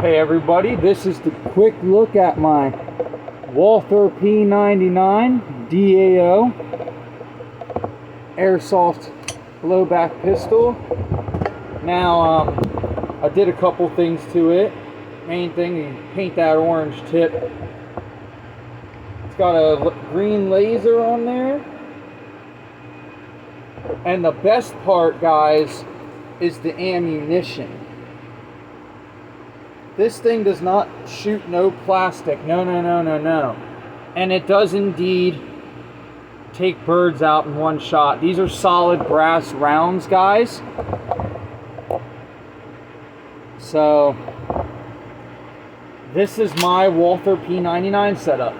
Hey everybody, this is the quick look at my Walther P99 DAO Airsoft blowback pistol. Now, I did a couple things to it. Main thing, you paint that orange tip. It's got a green laser on there. And the best part, guys, is the ammunition. This thing does not shoot no plastic. No. And it does indeed take birds out in one shot. These are solid brass rounds, guys. So, this is my Walther P99 setup.